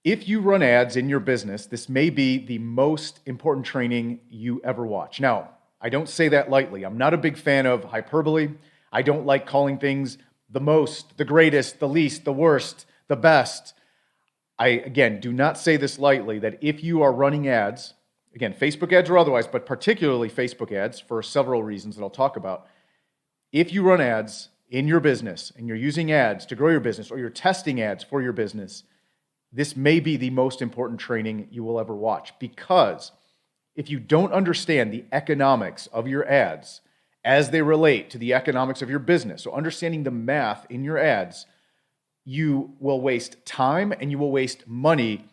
If you run ads in your business, this may be the most important training you ever watch. Now, I don't say that lightly. I'm not a big fan of hyperbole. I don't like calling things the most, the greatest, the least, the worst, the best. I, again, do not say this lightly, that if you are running ads, again, Facebook ads or otherwise, but particularly Facebook ads for several reasons that I'll talk about, if you run ads in your business and you're using ads to grow your business or you're testing ads for your business, this may be the most important training you will ever watch, because if you don't understand the economics of your ads as they relate to the economics of your business, so understanding the math in your ads, you will waste time and you will waste money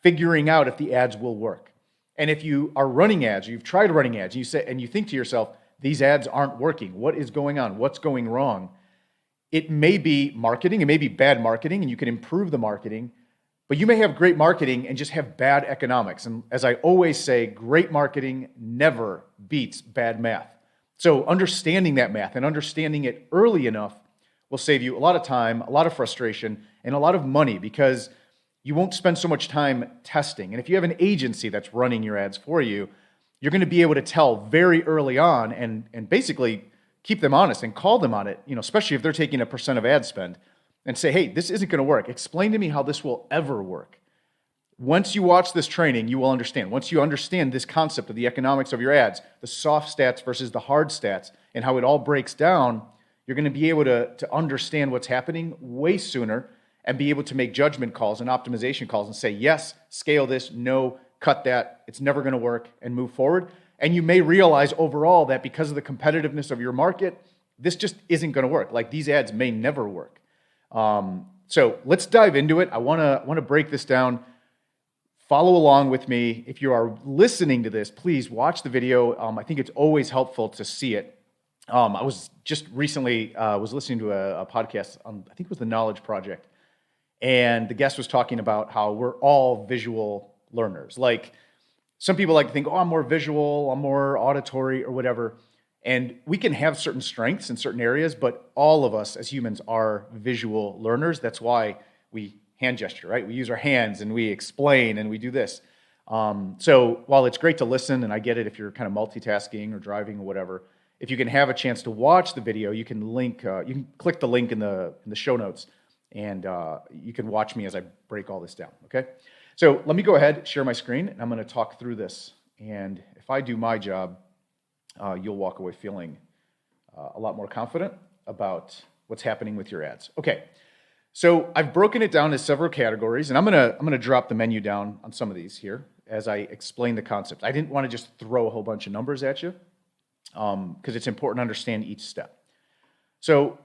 figuring out if the ads will work. And if you are running ads, or you've tried running ads, and you think to yourself, these ads aren't working, what is going on? What's going wrong? It may be marketing, it may be bad marketing, and you can improve the marketing. But you may have great marketing and just have bad economics. And as I always say, great marketing never beats bad math. So understanding that math and understanding it early enough will save you a lot of time, a lot of frustration, and a lot of money, because you won't spend so much time testing. And if you have an agency that's running your ads for you, you're going to be able to tell very early on and basically keep them honest and call them on it, especially if they're taking a % of ad spend, and say, hey, this isn't going to work. Explain to me how this will ever work. Once you watch this training, you will understand. Once you understand this concept of the economics of your ads, the soft stats versus the hard stats, and how it all breaks down, you're going to be able to understand what's happening way sooner and be able to make judgment calls and optimization calls and say, yes, scale this, no, cut that, it's never going to work, and move forward. And you may realize overall that because of the competitiveness of your market, this just isn't going to work. Like, these ads may never work. So let's dive into it. I want to break this down. Follow along with me. If you are listening to this, please watch the video. I think it's always helpful to see it. I was just recently was listening to a podcast on, I think it was the Knowledge Project, and the guest was talking about how we're all visual learners. Like, some people like to think, oh, I'm more visual, I'm more auditory or whatever. And we can have certain strengths in certain areas, but all of us as humans are visual learners. That's why we hand gesture, right? We use our hands and we explain and we do this. So while it's great to listen, and I get it if you're kind of multitasking or driving or whatever, if you can have a chance to watch the video, you can click the link in the show notes, and you can watch me as I break all this down, okay? So let me go ahead, share my screen, and I'm going to talk through this. And if I do my job, you'll walk away feeling a lot more confident about what's happening with your ads. Okay, so I've broken it down into several categories, and I'm gonna drop the menu down on some of these here as I explain the concept. I didn't want to just throw a whole bunch of numbers at you, because it's important to understand each step. So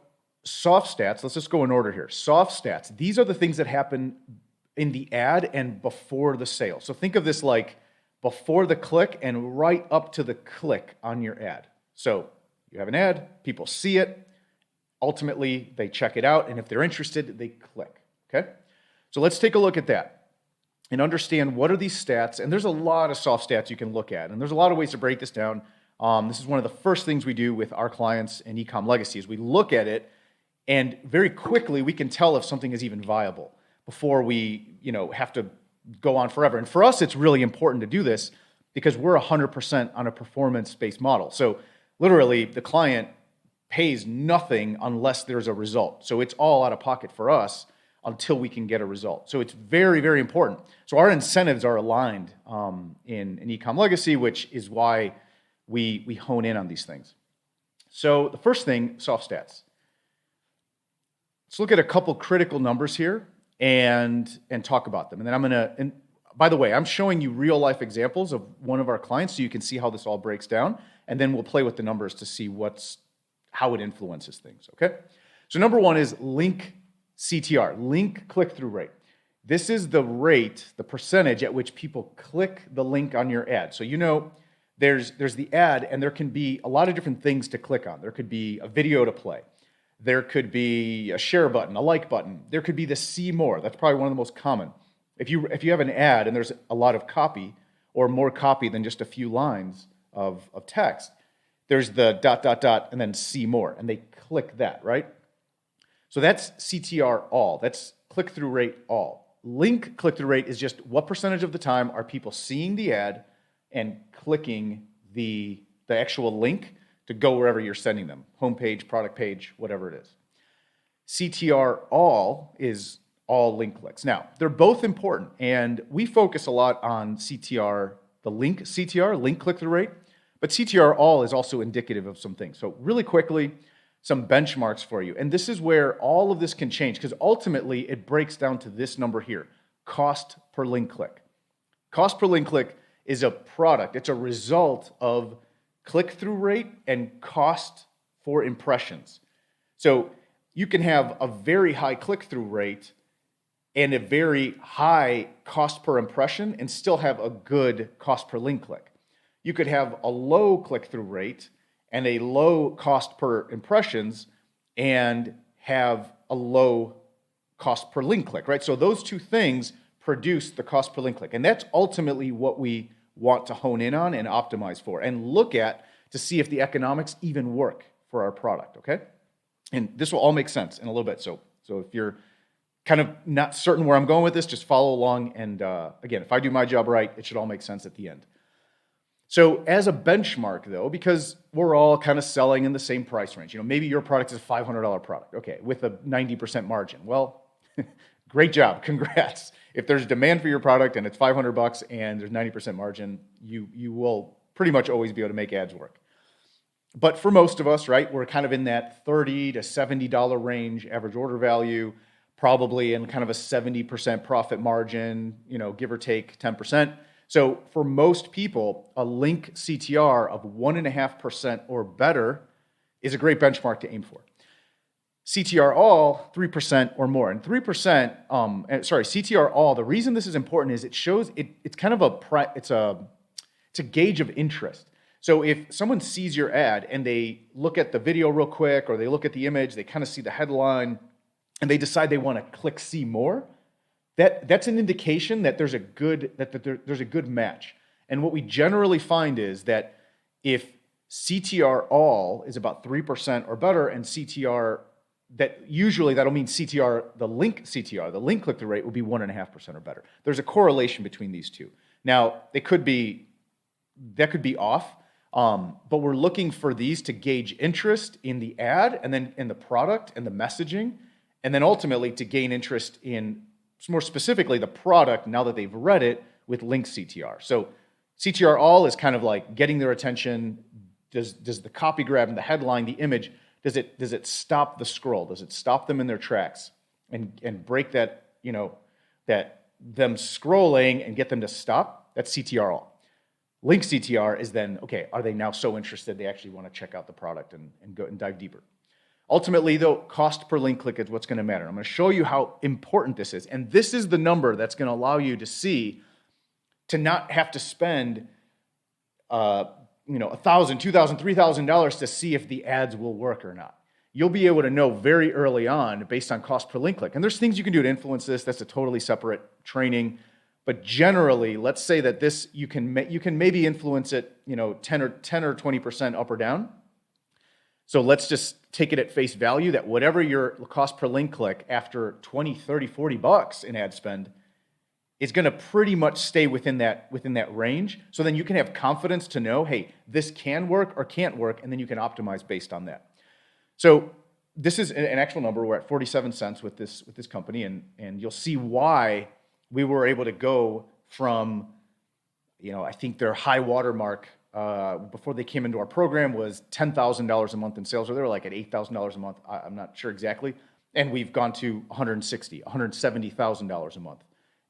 soft stats, let's just go in order here. Soft stats, these are the things that happen in the ad and before the sale. So think of this like before the click and right up to the click on your ad. So you have an ad, people see it, ultimately they check it out, and if they're interested, they click, okay? So let's take a look at that and understand what are these stats, and there's a lot of soft stats you can look at, and there's a lot of ways to break this down. This is one of the first things we do with our clients in Ecom Legacy is we look at it, and very quickly we can tell if something is even viable before we have to go on forever. And for us, it's really important to do this because we're 100% on a performance-based model. So literally, the client pays nothing unless there's a result. So it's all out of pocket for us until we can get a result. So it's very, very important. So our incentives are aligned in Ecom Legacy, which is why we hone in on these things. So the first thing, soft stats. Let's look at a couple critical numbers here and talk about them. And then and by the way, I'm showing you real life examples of one of our clients so you can see how this all breaks down, and then we'll play with the numbers to see how it influences things, okay? So number one is link CTR, link click-through rate. This is the rate, the percentage at which people click the link on your ad. So there's the ad, and there can be a lot of different things to click on. There could be a video to play. There could be a share button, a like button. There could be the see more. That's probably one of the most common. If you have an ad and there's a lot of copy or more copy than just a few lines of text, there's the ... and then see more, and they click that, right? So that's CTR all. That's click-through rate all. link click-through rate is just what percentage of the time are people seeing the ad and clicking the actual link to go wherever you're sending them, homepage, product page, whatever it is. CTR all is all link clicks. Now, they're both important, and we focus a lot on CTR, the link CTR, link click-through rate, but CTR all is also indicative of some things. So really quickly, some benchmarks for you. And this is where all of this can change, because ultimately it breaks down to this number here, cost per link click. Cost per link click is a product. It's a result of click-through rate and cost for impressions. So you can have a very high click-through rate and a very high cost per impression and still have a good cost per link click. You could have a low click-through rate and a low cost per impressions and have a low cost per link click, right? So those two things produce the cost per link click. And that's ultimately what we want to hone in on and optimize for and look at to see if the economics even work for our product, okay? And this will all make sense in a little bit. So if you're kind of not certain where I'm going with this, just follow along. And again, if I do my job right, it should all make sense at the end. So as a benchmark though, because we're all kind of selling in the same price range, maybe your product is a $500 product, okay, with a 90% margin. Well, great job, congrats. If there's demand for your product and it's $500 and there's 90% margin, you will pretty much always be able to make ads work. But for most of us, right, we're kind of in that $30 to $70 range average order value, probably in kind of a 70% profit margin, give or take 10%. So for most people, a link CTR of 1.5% or better is a great benchmark to aim for. CTR all, 3% or more. And 3%, CTR all, the reason this is important is it shows, it's kind of it's a gauge of interest. So if someone sees your ad and they look at the video real quick or they look at the image, they kind of see the headline and they decide they want to click see more, that's an indication that there's a good match. And what we generally find is that if CTR all is about 3% or better and CTR, that'll mean CTR, the link click-through rate will be 1.5% or better. There's a correlation between these two. Now, that could be off, but we're looking for these to gauge interest in the ad and then in the product and the messaging, and then ultimately to gain interest in, more specifically, the product now that they've read it with link CTR. So CTR all is kind of like getting their attention. Does the copy grab and the headline, the image, does it stop the scroll? Does it stop them in their tracks and break that, that them scrolling and get them to stop? That's CTR all. Link CTR is then, okay, are they now so interested they actually want to check out the product and go and dive deeper? Ultimately, though, cost per link click is what's going to matter. I'm going to show you how important this is. And this is the number that's going to allow you to see, to not have to spend $1,000, $2,000, $3,000 to see if the ads will work or not. You'll be able to know very early on based on cost per link click. And there's things you can do to influence this. That's a totally separate training. But generally, let's say that this you can maybe influence it, 10 or 20% up or down. So let's just take it at face value that whatever your cost per link click after 20, 30, $40 in ad spend is going to pretty much stay within that range. So then you can have confidence to know, hey, this can work or can't work, and then you can optimize based on that. So this is an actual number. We're at 47 cents with this company, and you'll see why we were able to go from, I think their high watermark before they came into our program was $10,000 a month in sales, or they were like at $8,000 a month. I'm not sure exactly. And we've gone to $170,000 a month.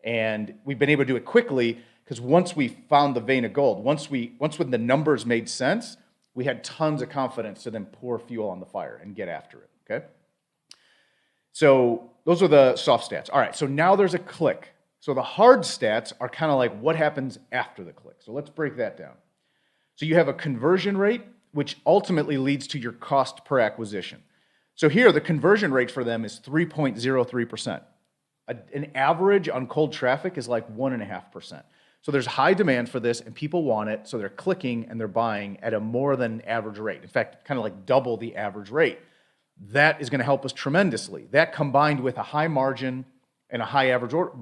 And we've been able to do it quickly because once we found the vein of gold, once when the numbers made sense, we had tons of confidence to then pour fuel on the fire and get after it, okay? So those are the soft stats. All right, so now there's a click. So the hard stats are kind of like what happens after the click. So let's break that down. So you have a conversion rate, which ultimately leads to your cost per acquisition. So here, the conversion rate for them is 3.03%. An average on cold traffic is like 1.5%. So there's high demand for this, and people want it, so they're clicking and they're buying at a more than average rate. In fact, kind of like double the average rate. That is going to help us tremendously. That combined with a high margin and a high average order,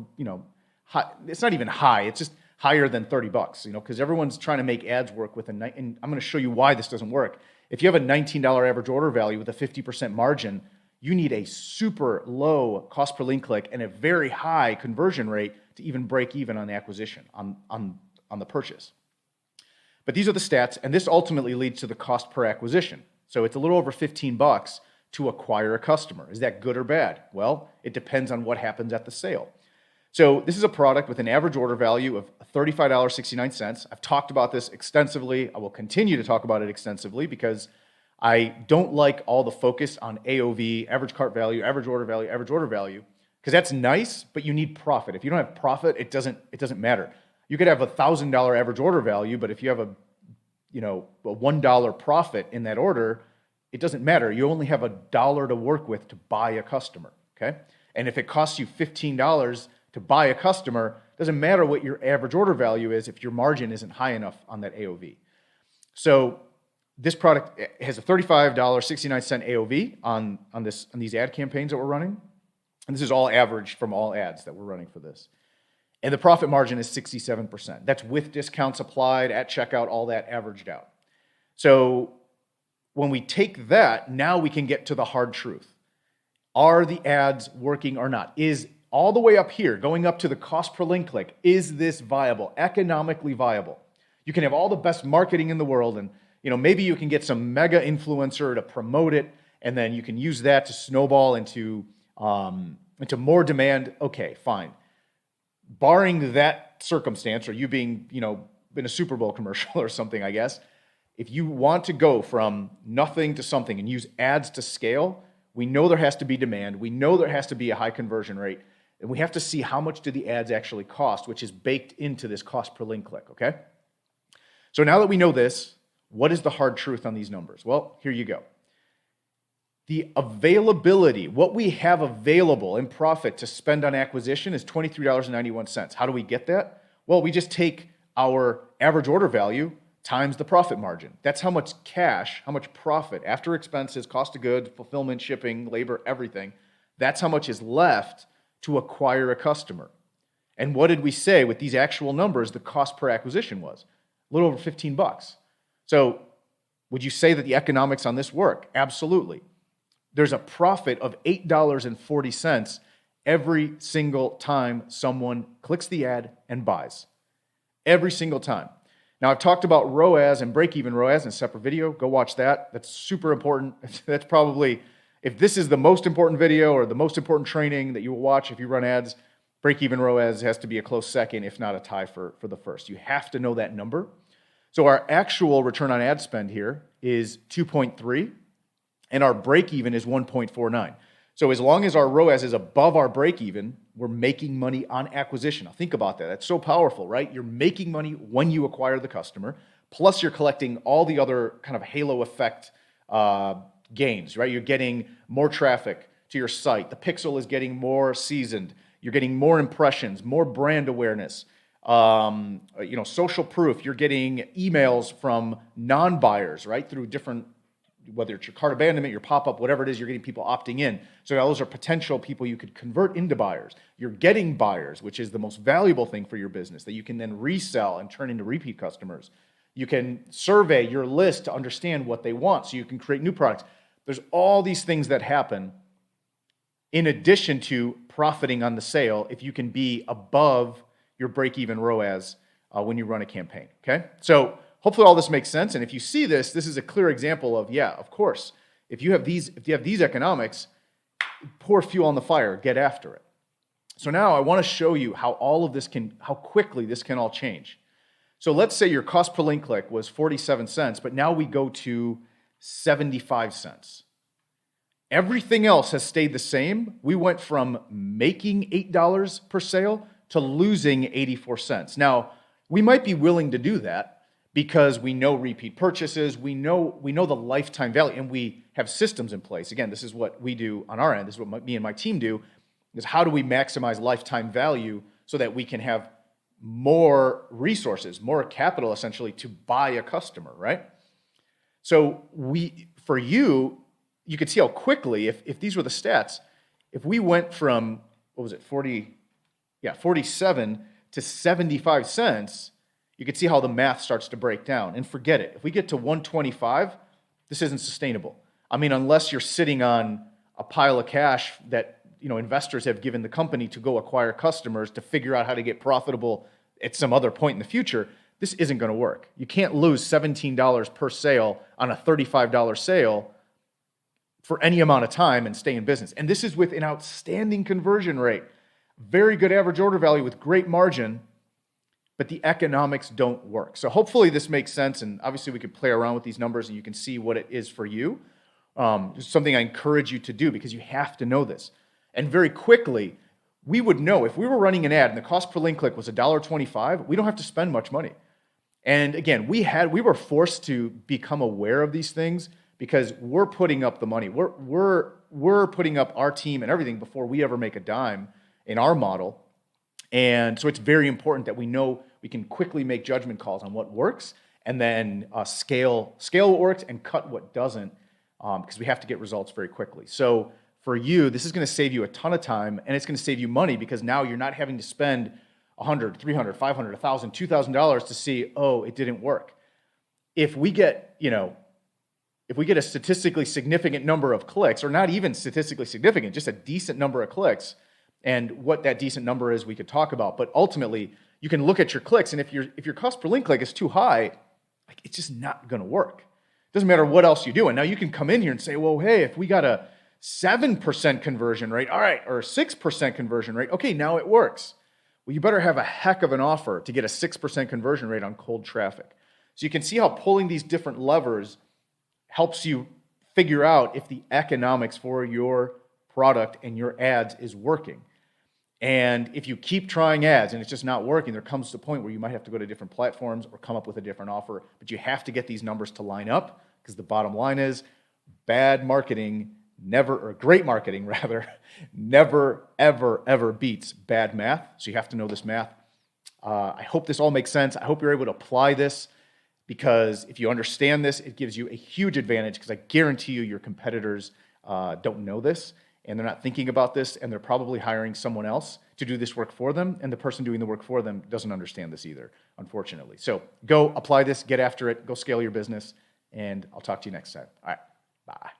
it's not even high, it's just higher than $30, because everyone's trying to make ads work with and I'm going to show you why this doesn't work. If you have a $19 average order value with a 50% margin, you need a super low cost per link click and a very high conversion rate to even break even on the acquisition, on the purchase. But these are the stats, and this ultimately leads to the cost per acquisition. So it's a little over $15 to acquire a customer. Is that good or bad? Well, it depends on what happens at the sale. So this is a product with an average order value of $35.69. I've talked about this extensively. I will continue to talk about it extensively because I don't like all the focus on AOV, average cart value, average order value, because that's nice, but you need profit. If you don't have profit, it doesn't matter. You could have a $1,000 average order value, but if you have a $1 profit in that order, it doesn't matter. You only have $1 to work with to buy a customer, okay? And if it costs you $15 to buy a customer, it doesn't matter what your average order value is if your margin isn't high enough on that AOV. So this product has a $35.69 AOV on these ad campaigns that we're running. And this is all average from all ads that we're running for this. And the profit margin is 67%. That's with discounts applied at checkout, all that averaged out. So when we take that, now we can get to the hard truth. Are the ads working or not? Is all the way up here, going up to the cost per link click, is this viable, economically viable? You can have all the best marketing in the world, and maybe you can get some mega influencer to promote it, and then you can use that to snowball into more demand. Okay, fine. Barring that circumstance, or you being, in a Super Bowl commercial or something, I guess, if you want to go from nothing to something and use ads to scale, we know there has to be demand. We know there has to be a high conversion rate. And we have to see how much do the ads actually cost, which is baked into this cost per link click, okay? So now that we know this, what is the hard truth on these numbers? Well, here you go. The availability, what we have available in profit to spend on acquisition is $23.91. How do we get that? Well, we just take our average order value times the profit margin. That's how much cash, how much profit, after expenses, cost of goods, fulfillment, shipping, labor, everything, that's how much is left to acquire a customer. And what did we say with these actual numbers the cost per acquisition was? A little over $15. So would you say that the economics on this work? Absolutely. There's a profit of $8.40 every single time someone clicks the ad and buys. Every single time. Now, I've talked about ROAS and break-even ROAS in a separate video. Go watch that. That's super important. That's probably, if this is the most important video or the most important training that you will watch if you run ads, break-even ROAS has to be a close second, if not a tie for the first. You have to know that number. So our actual return on ad spend here is 2.3, and our break-even is 1.49. So as long as our ROAS is above our break-even, we're making money on acquisition. Now think about that. That's so powerful, right? You're making money when you acquire the customer, plus you're collecting all the other kind of halo effect gains, right? You're getting more traffic to your site. The pixel is getting more seasoned. You're getting more impressions, more brand awareness. Social proof. You're getting emails from non-buyers, right? Through different, whether it's your cart abandonment, your pop-up, whatever it is, you're getting people opting in. So those are potential people you could convert into buyers. You're getting buyers, which is the most valuable thing for your business that you can then resell and turn into repeat customers. You can survey your list to understand what they want so you can create new products. There's all these things that happen in addition to profiting on the sale if you can be above your break-even ROAS when you run a campaign, okay? So hopefully all this makes sense, and if you see this, this is a clear example of, yeah, of course, if you have these economics, pour fuel on the fire, get after it. So now I want to show you how how quickly this can all change. So let's say your cost per link click was 47 cents, but now we go to 75 cents. Everything else has stayed the same. We went from making $8 per sale to losing 84 cents. Now, we might be willing to do that because we know repeat purchases, we know the lifetime value, and we have systems in place. Again, this is what we do on our end. This is what me and my team do, is how do we maximize lifetime value so that we can have more resources, more capital, essentially, to buy a customer, right? So you could see how quickly, if these were the stats, if we went from what was it, 47 to 75 cents, you can see how the math starts to break down. And forget it. If we get to 125, this isn't sustainable. I mean, unless you're sitting on a pile of cash that investors have given the company to go acquire customers to figure out how to get profitable at some other point in the future, this isn't going to work. You can't lose $17 per sale on a $35 sale for any amount of time and stay in business. And this is with an outstanding conversion rate, very good average order value with great margin, but the economics don't work. So hopefully this makes sense, and obviously we could play around with these numbers and you can see what it is for you. It's something I encourage you to do because you have to know this. And very quickly, we would know if we were running an ad and the cost per link click was $1.25, we don't have to spend much money. And again, we were forced to become aware of these things because we're putting up the money. We're putting up our team and everything before we ever make a dime in our model. And so it's very important that we know we can quickly make judgment calls on what works and then scale what works and cut what doesn't, because we have to get results very quickly. So for you, this is going to save you a ton of time, and it's going to save you money because now you're not having to spend $100, $300, $500, $1,000, $2,000 to see, oh, it didn't work. If we get a statistically significant number of clicks, or not even statistically significant, just a decent number of clicks, and what that decent number is we could talk about, but ultimately you can look at your clicks, and if your cost per link click is too high, it's just not going to work. It doesn't matter what else you do. And now you can come in here and say, well, hey, if we got a 7% conversion rate, all right, or a 6% conversion rate, okay, now it works. Well, you better have a heck of an offer to get a 6% conversion rate on cold traffic. So you can see how pulling these different levers helps you figure out if the economics for your product and your ads is working. And if you keep trying ads and it's just not working, there comes to a point where you might have to go to different platforms or come up with a different offer. But you have to get these numbers to line up, because the bottom line is bad marketing great marketing rather, never, ever, ever beats bad math. So you have to know this math. I hope this all makes sense. I hope you're able to apply this, because if you understand this, it gives you a huge advantage, because I guarantee you your competitors don't know this, and they're not thinking about this, and they're probably hiring someone else to do this work for them, and the person doing the work for them doesn't understand this either, unfortunately. So go apply this, get after it, go scale your business, and I'll talk to you next time. All right, bye.